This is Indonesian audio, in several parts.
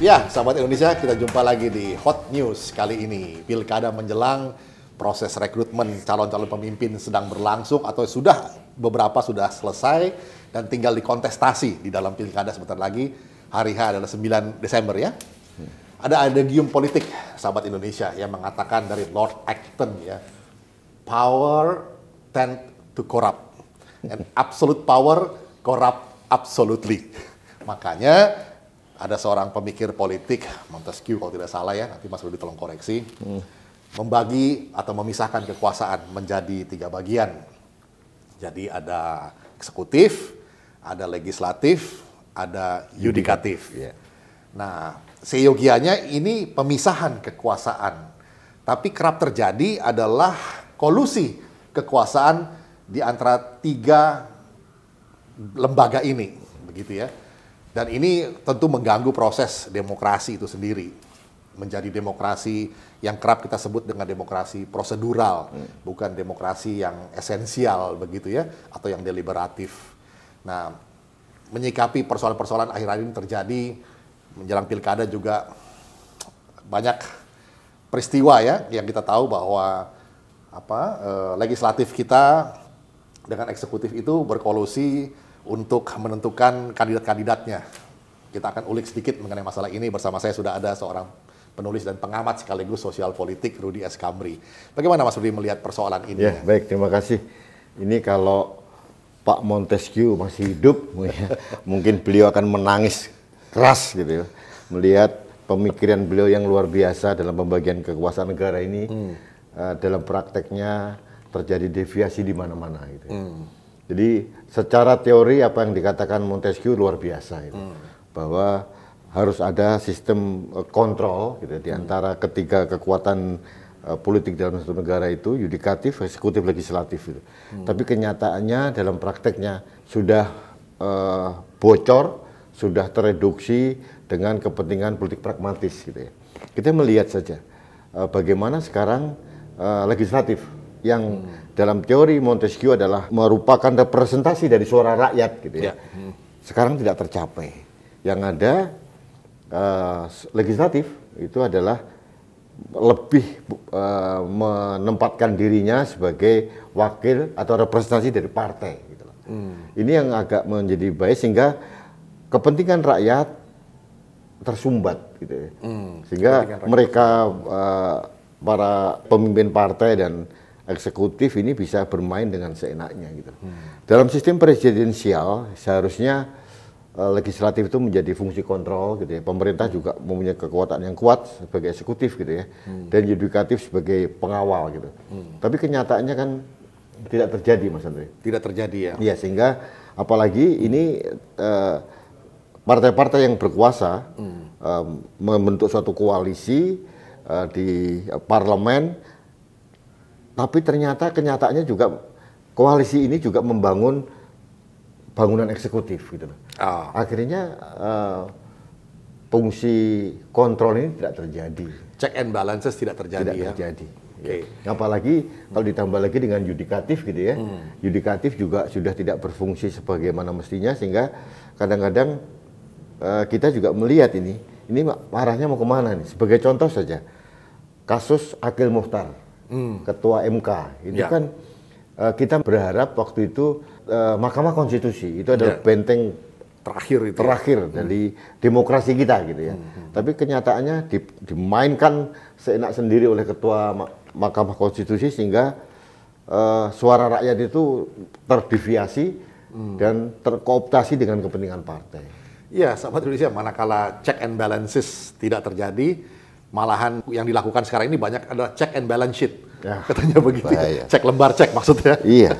Ya, sahabat Indonesia, kita jumpa lagi di Hot News kali ini. Pilkada menjelang, proses rekrutmen calon-calon pemimpin sedang berlangsung atau beberapa sudah selesai dan tinggal dikontestasi di dalam pilkada sebentar lagi. Hari H adalah 9 Desember ya. Ada gium politik, sahabat Indonesia, yang mengatakan dari Lord Acton ya, power tend to corrupt, and absolute power corrupt absolutely. Makanya ada seorang pemikir politik, Montesquieu kalau tidak salah ya, nanti Mas Rudi tolong koreksi, membagi atau memisahkan kekuasaan menjadi 3 bagian. Jadi ada eksekutif, ada legislatif, ada yudikatif. Yeah. Nah, seyogianya ini pemisahan kekuasaan. Tapi kerap terjadi adalah kolusi kekuasaan di antara 3 lembaga ini, begitu ya. Dan ini tentu mengganggu proses demokrasi itu sendiri. Menjadi demokrasi yang kerap kita sebut dengan demokrasi prosedural, bukan demokrasi yang esensial begitu ya, atau yang deliberatif. Nah, menyikapi persoalan-persoalan akhir-akhir ini terjadi menjelang pilkada juga banyak peristiwa ya, yang kita tahu bahwa legislatif kita dengan eksekutif itu berkolusi untuk menentukan kandidat-kandidatnya. Kita akan ulik sedikit mengenai masalah ini. Bersama saya sudah ada seorang penulis dan pengamat sekaligus sosial politik, Rudi S. Kamri. Bagaimana Mas Rudi melihat persoalan ini? Ya, baik, terima kasih. Ini kalau Pak Montesquieu masih hidup, mungkin beliau akan menangis keras gitu ya, melihat pemikiran beliau yang luar biasa dalam pembagian kekuasaan negara ini. Dalam prakteknya terjadi deviasi di mana-mana gitu. Jadi secara teori apa yang dikatakan Montesquieu luar biasa itu, bahwa harus ada sistem kontrol gitu, di antara ketiga kekuatan politik dalam satu negara itu, yudikatif, eksekutif, legislatif gitu. Tapi kenyataannya dalam prakteknya sudah bocor, sudah tereduksi dengan kepentingan politik pragmatis gitu ya. Kita melihat saja bagaimana sekarang legislatif yang dalam teori Montesquieu adalah merupakan representasi dari suara rakyat gitu ya. Sekarang tidak tercapai. Yang ada legislatif itu adalah lebih menempatkan dirinya sebagai wakil atau representasi dari partai gitu. Ini yang agak menjadi baik sehingga kepentingan rakyat tersumbat gitu ya. Sehingga mereka para pemimpin partai dan eksekutif ini bisa bermain dengan seenaknya gitu. Dalam sistem presidensial seharusnya legislatif itu menjadi fungsi kontrol gitu ya. Pemerintah juga mempunyai kekuatan yang kuat sebagai eksekutif gitu ya. Dan yudikatif sebagai pengawal gitu. Tapi kenyataannya kan tidak terjadi, Mas Andre. Tidak terjadi ya. Iya, sehingga apalagi ini partai-partai yang berkuasa membentuk suatu koalisi di parlemen. Tapi ternyata kenyataannya juga koalisi ini juga membangun bangunan eksekutif gitu. Akhirnya fungsi kontrol ini tidak terjadi. Check and balances tidak terjadi. Tidak terjadi. Okay. Apalagi kalau ditambah lagi dengan yudikatif gitu ya. Yudikatif juga sudah tidak berfungsi sebagaimana mestinya, sehingga kadang-kadang kita juga melihat ini arahnya mau kemana nih. Sebagai contoh saja, kasus Akil Mukhtar. Ketua MK itu kan kita berharap waktu itu Mahkamah Konstitusi itu adalah benteng terakhir dari demokrasi kita gitu ya. Tapi kenyataannya dimainkan seenak sendiri oleh Ketua Mahkamah Konstitusi sehingga suara rakyat itu terdeviasi dan terkooptasi dengan kepentingan partai. Iya, sahabat Indonesia, manakala check and balances tidak terjadi, malahan yang dilakukan sekarang ini banyak adalah check and balance sheet. Ya, katanya begitu. Cek lembar cek maksudnya. Iya.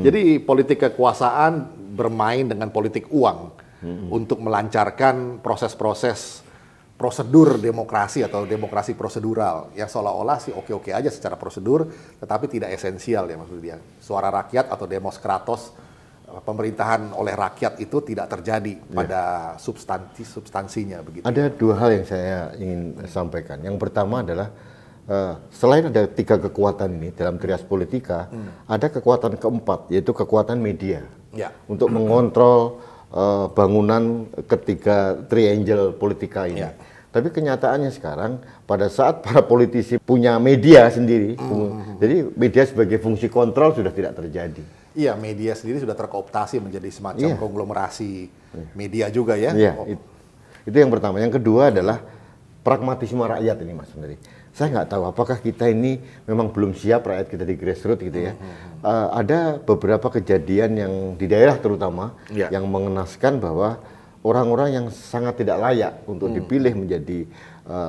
Jadi politik kekuasaan bermain dengan politik uang untuk melancarkan proses-proses prosedur demokrasi atau demokrasi prosedural yang seolah-olah sih oke-oke aja secara prosedur, tetapi tidak esensial ya maksudnya. Suara rakyat atau demos kratos, pemerintahan oleh rakyat itu tidak terjadi pada substansinya begitu. Ada 2 hal yang saya ingin sampaikan. Yang pertama adalah selain ada 3 kekuatan ini dalam trias politika, ada kekuatan keempat, yaitu kekuatan media untuk mengontrol bangunan ketiga triangle politika ini. Tapi kenyataannya sekarang pada saat para politisi punya media sendiri, jadi media sebagai fungsi kontrol sudah tidak terjadi. Iya, media sendiri sudah terkooptasi menjadi semacam konglomerasi media juga ya. Iya, itu yang pertama. Yang kedua adalah pragmatisme rakyat ini, Mas Menteri. Saya nggak tahu apakah kita ini memang belum siap, rakyat kita di grassroots gitu ya. Ada beberapa kejadian yang di daerah terutama yang mengenaskan bahwa orang-orang yang sangat tidak layak untuk dipilih menjadi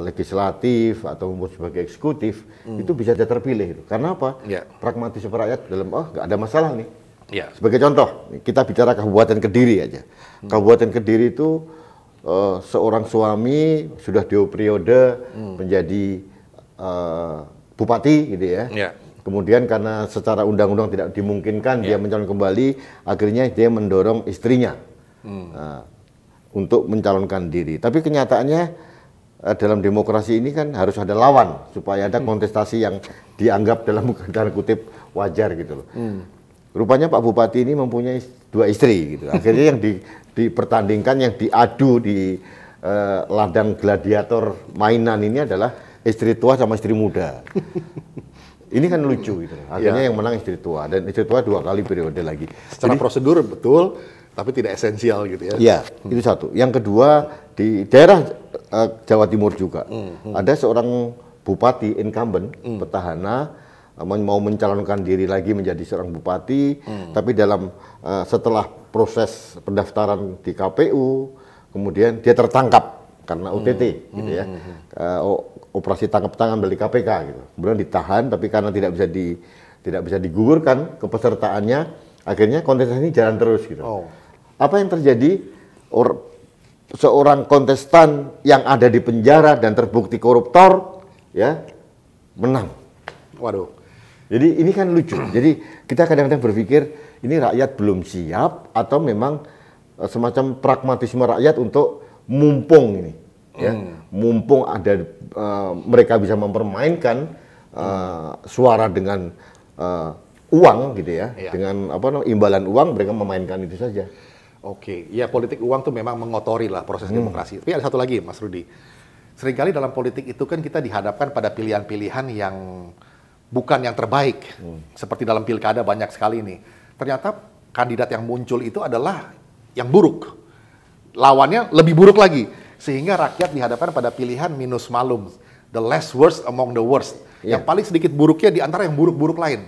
legislatif atau sebagai eksekutif itu bisa saja terpilih. Karena apa? Pragmatisme rakyat dalam nggak ada masalah nih. Sebagai contoh, kita bicara Kabupaten Kediri aja. Kabupaten Kediri itu seorang suami sudah 2 periode menjadi bupati gitu ya. Kemudian karena secara undang-undang tidak dimungkinkan dia mencalon kembali, akhirnya dia mendorong istrinya untuk mencalonkan diri. Tapi kenyataannya dalam demokrasi ini kan harus ada lawan supaya ada kontestasi yang dianggap dalam tanda kutip wajar gitu loh. Rupanya Pak Bupati ini mempunyai 2 istri gitu. Akhirnya yang dipertandingkan, yang diadu di ladang gladiator mainan ini adalah istri tua sama istri muda. Ini kan lucu gitu. Akhirnya yang menang istri tua, dan istri tua 2 kali periode lagi. Secara prosedur betul, tapi tidak esensial gitu ya. Iya, itu satu. Yang kedua, di daerah Jawa Timur juga ada seorang bupati incumbent, petahana, mau mencalonkan diri lagi menjadi seorang bupati, tapi dalam setelah proses pendaftaran di KPU, kemudian dia tertangkap karena OTT gitu ya. Operasi tangkap tangan dari KPK gitu. Kemudian ditahan, tapi karena tidak bisa digugurkan kepesertaannya, akhirnya kontestasi ini jalan terus gitu. Apa yang terjadi? Seorang kontestan yang ada di penjara dan terbukti koruptor ya menang. Waduh. Jadi ini kan lucu. Jadi kita kadang-kadang berpikir ini rakyat belum siap atau memang semacam pragmatisme rakyat untuk mumpung ini. Ya, mumpung ada mereka bisa mempermainkan suara dengan uang gitu ya, dengan imbalan uang mereka memainkan itu saja. Oke, ya politik uang tuh memang mengotori lah proses demokrasi. Tapi ada satu lagi, Mas Rudi. Seringkali dalam politik itu kan kita dihadapkan pada pilihan-pilihan yang bukan yang terbaik. Seperti dalam pilkada banyak sekali nih. Ternyata kandidat yang muncul itu adalah yang buruk. Lawannya lebih buruk lagi. Sehingga rakyat dihadapkan pada pilihan minus malum. The less worst among the worst. Yang paling sedikit buruknya di antara yang buruk-buruk lain.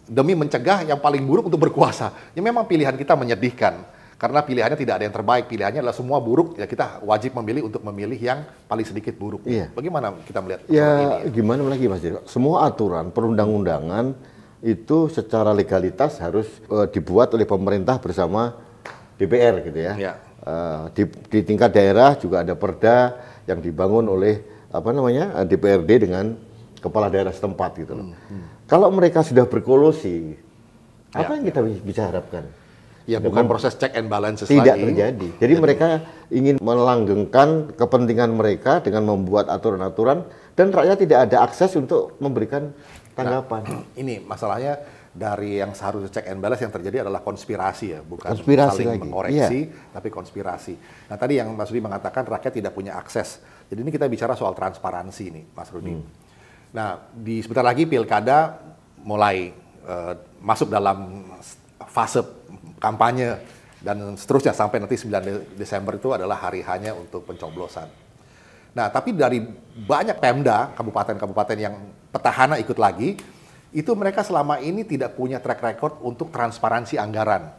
Demi mencegah yang paling buruk untuk berkuasa. Ya memang pilihan kita menyedihkan. Karena pilihannya tidak ada yang terbaik. Pilihannya adalah semua buruk. Ya kita wajib memilih untuk memilih yang paling sedikit buruk. Bagaimana kita melihat ini? Ya gimana lagi Mas Jero? Semua aturan perundang-undangan itu secara legalitas harus dibuat oleh pemerintah bersama DPR gitu ya. Di tingkat daerah juga ada perda yang dibangun oleh DPRD dengan kepala daerah setempat gitu loh. Kalau mereka sudah berkolusi, apa yang kita bisa harapkan? Ya bukan proses check and balances tidak lagi. Terjadi. Jadi mereka ingin melanggengkan kepentingan mereka dengan membuat aturan-aturan dan rakyat tidak ada akses untuk memberikan tanggapan. Ini masalahnya dari yang seharusnya check and balance yang terjadi adalah konspirasi ya, bukan konspirasi saling lagi. mengoreksi, tapi konspirasi. Nah tadi yang Mas Rudi mengatakan rakyat tidak punya akses. Jadi ini kita bicara soal transparansi nih, Mas Rudi. Nah sebentar lagi pilkada mulai masuk dalam fase kampanye dan seterusnya sampai nanti 9 Desember itu adalah hari hanya untuk pencoblosan. Nah tapi dari banyak Pemda, kabupaten-kabupaten yang petahana ikut lagi, itu mereka selama ini tidak punya track record untuk transparansi anggaran.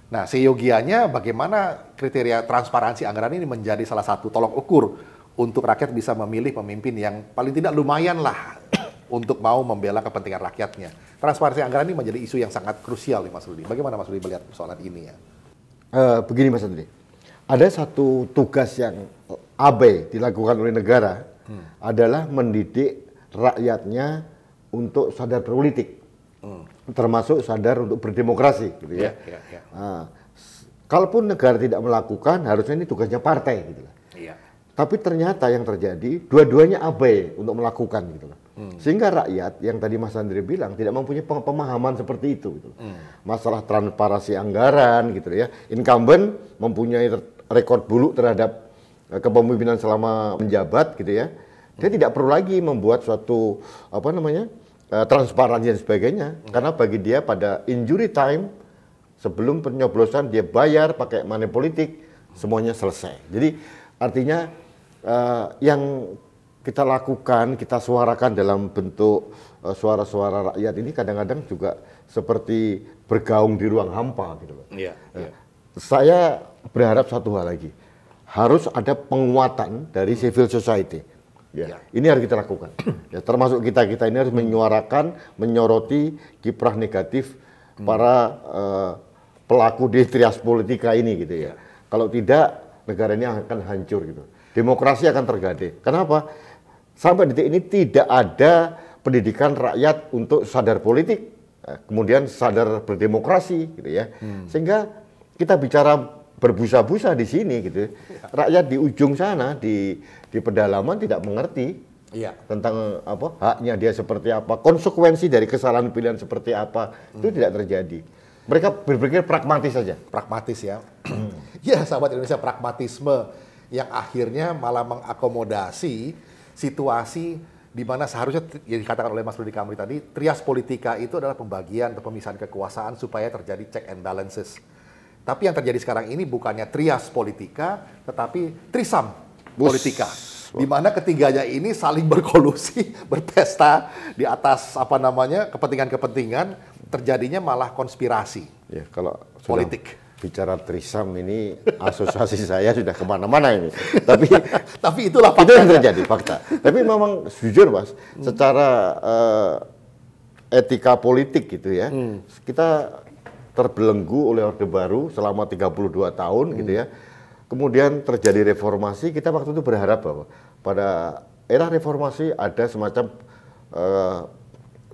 Nah, seyogianya bagaimana kriteria transparansi anggaran ini menjadi salah satu tolok ukur untuk rakyat bisa memilih pemimpin yang paling tidak lumayan lah untuk mau membela kepentingan rakyatnya. Transparansi anggaran ini menjadi isu yang sangat krusial nih Mas Rudi. Bagaimana Mas Rudi melihat persoalan ini ya? Begini Mas Rudi, ada satu tugas yang abai dilakukan oleh negara adalah mendidik rakyatnya untuk sadar berpolitik, termasuk sadar untuk berdemokrasi, gitu ya. Nah, kalaupun negara tidak melakukan, harusnya ini tugasnya partai, gitu. Tapi ternyata yang terjadi, dua-duanya abai untuk melakukan, gitu. Sehingga rakyat yang tadi Mas Andre bilang tidak mempunyai pemahaman seperti itu, gitu. Masalah transparansi anggaran, gitu ya. Incumbent mempunyai rekor buruk terhadap kepemimpinan selama menjabat gitu ya, dia tidak perlu lagi membuat suatu transparansi dan sebagainya, karena bagi dia pada injury time sebelum penyoblosan dia bayar pakai money politik, semuanya selesai. Jadi artinya yang kita lakukan, kita suarakan dalam bentuk suara-suara rakyat ini kadang-kadang juga seperti bergaung di ruang hampa gitu loh. Iya. Saya berharap satu hal lagi, harus ada penguatan dari civil society. Ya. Ini harus kita lakukan. Ya, termasuk kita ini harus menyuarakan, menyoroti kiprah negatif para pelaku di trias politika ini gitu ya. Kalau tidak, negara ini akan hancur gitu. Demokrasi akan tergade. Kenapa? Sampai detik ini tidak ada pendidikan rakyat untuk sadar politik, kemudian sadar berdemokrasi gitu ya. Sehingga kita bicara berbusa-busa di sini gitu. Rakyat di ujung sana di pedalaman tidak mengerti tentang haknya dia seperti apa, konsekuensi dari kesalahan pilihan seperti apa, itu tidak terjadi. Mereka berpikir pragmatis saja. Pragmatis ya. Ya, sahabat Indonesia, pragmatisme yang akhirnya malah mengakomodasi situasi di mana seharusnya yang dikatakan oleh Mas Rudi Kamri tadi, trias politika itu adalah pembagian atau pemisahan kekuasaan supaya terjadi check and balances. Tapi yang terjadi sekarang ini bukannya trias politika, tetapi trisam politika. Di mana ketiganya ini saling berkolusi, berpesta di atas kepentingan-kepentingan, terjadinya malah konspirasi. Ya, kalau politik. Bicara trisam ini asosiasi saya sudah kemana-mana ini. Tapi itulah fakta. Itu yang terjadi, fakta. Tapi memang jujur Mas, secara etika politik gitu ya, kita terbelenggu oleh Orde Baru selama 32 tahun gitu ya. Kemudian terjadi reformasi, kita waktu itu berharap bahwa pada era reformasi ada semacam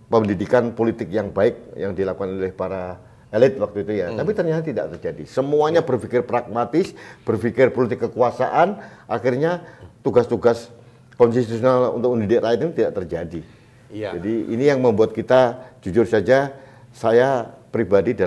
pendidikan politik yang baik yang dilakukan oleh para elit waktu itu ya, tapi ternyata tidak terjadi. Semuanya berpikir pragmatis, berpikir politik kekuasaan, akhirnya tugas-tugas konstitusional untuk mendidik rakyat itu tidak terjadi. Iya. Jadi ini yang membuat kita, jujur saja, saya pribadi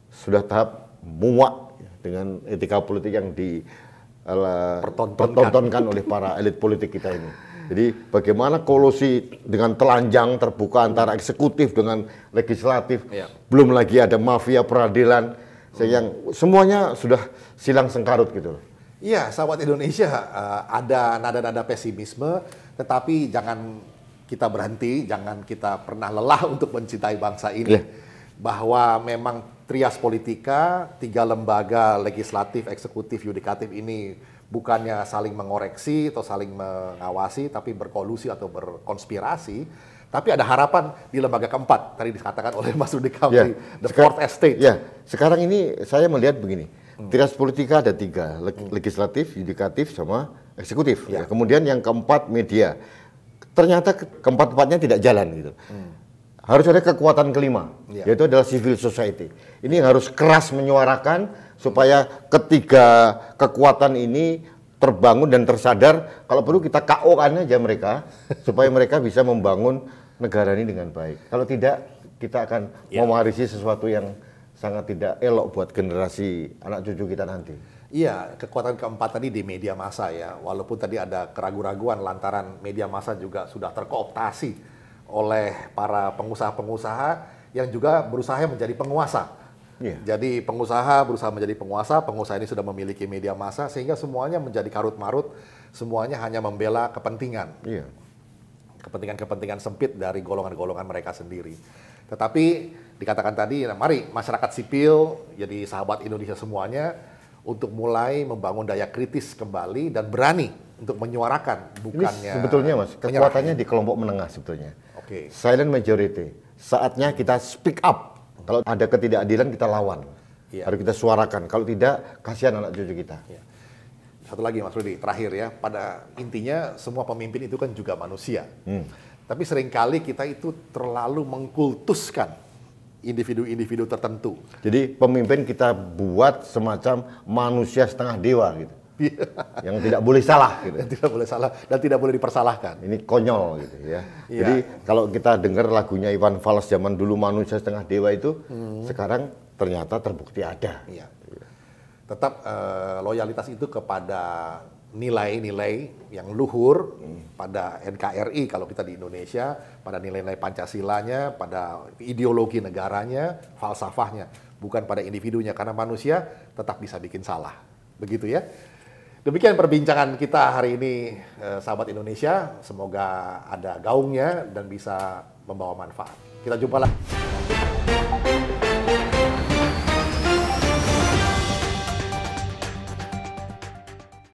sudah tahap muak dengan etika politik yang dipertontonkan oleh para elit politik kita ini. Jadi bagaimana kolusi dengan telanjang terbuka antara eksekutif dengan legislatif, belum lagi ada mafia peradilan, yang semuanya sudah silang sengkarut gitu. Iya, sahabat Indonesia, ada nada-nada pesimisme, tetapi jangan kita berhenti, jangan kita pernah lelah untuk mencintai bangsa ini. Bahwa memang trias politika, 3 lembaga legislatif, eksekutif, yudikatif ini bukannya saling mengoreksi atau saling mengawasi, tapi berkolusi atau berkonspirasi. Tapi ada harapan di lembaga keempat, tadi dikatakan oleh Mas Rudi Kamri, the fourth estate. Ya, sekarang ini saya melihat begini, trias politika ada 3, legislatif, yudikatif, sama eksekutif. Ya. Kemudian yang keempat media. Ternyata keempat-empatnya tidak jalan gitu. Harus ada kekuatan kelima, yaitu adalah civil society. Ini harus keras menyuarakan supaya ketiga kekuatan ini terbangun dan tersadar. Kalau perlu kita KO-kan aja mereka, supaya mereka bisa membangun negara ini dengan baik. Kalau tidak, kita akan mewarisi sesuatu yang sangat tidak elok buat generasi anak cucu kita nanti. Iya, kekuatan keempat tadi di media massa ya. Walaupun tadi ada keraguan-raguan lantaran media massa juga sudah terkooptasi oleh para pengusaha-pengusaha yang juga berusaha menjadi penguasa. Jadi pengusaha berusaha menjadi pengusaha ini sudah memiliki media massa, sehingga semuanya menjadi karut-marut, semuanya hanya membela kepentingan. Kepentingan-kepentingan sempit dari golongan-golongan mereka sendiri. Tetapi dikatakan tadi, mari masyarakat sipil, jadi sahabat Indonesia semuanya, untuk mulai membangun daya kritis kembali dan berani untuk menyuarakan, bukannya... Ini sebetulnya Mas, kekuatannya di kelompok menengah sebetulnya. Silent majority. Saatnya kita speak up. Kalau ada ketidakadilan kita lawan, harus kita suarakan. Kalau tidak, kasihan anak cucu kita. Satu lagi Mas Rudi, terakhir ya. Pada intinya semua pemimpin itu kan juga manusia. Tapi seringkali kita itu terlalu mengkultuskan individu-individu tertentu. Jadi pemimpin kita buat semacam manusia setengah dewa gitu. Yang tidak boleh salah gitu. Yang tidak boleh salah dan tidak boleh dipersalahkan. Ini konyol gitu ya. Jadi kalau kita dengar lagunya Iwan Fals zaman dulu manusia setengah dewa itu, sekarang ternyata terbukti ada. Tetap loyalitas itu kepada nilai-nilai yang luhur pada NKRI kalau kita di Indonesia, pada nilai-nilai Pancasilanya, pada ideologi negaranya, falsafahnya, bukan pada individunya, karena manusia tetap bisa bikin salah. Begitu ya. Demikian perbincangan kita hari ini, sahabat Indonesia. Semoga ada gaungnya dan bisa membawa manfaat. Kita jumpa lagi.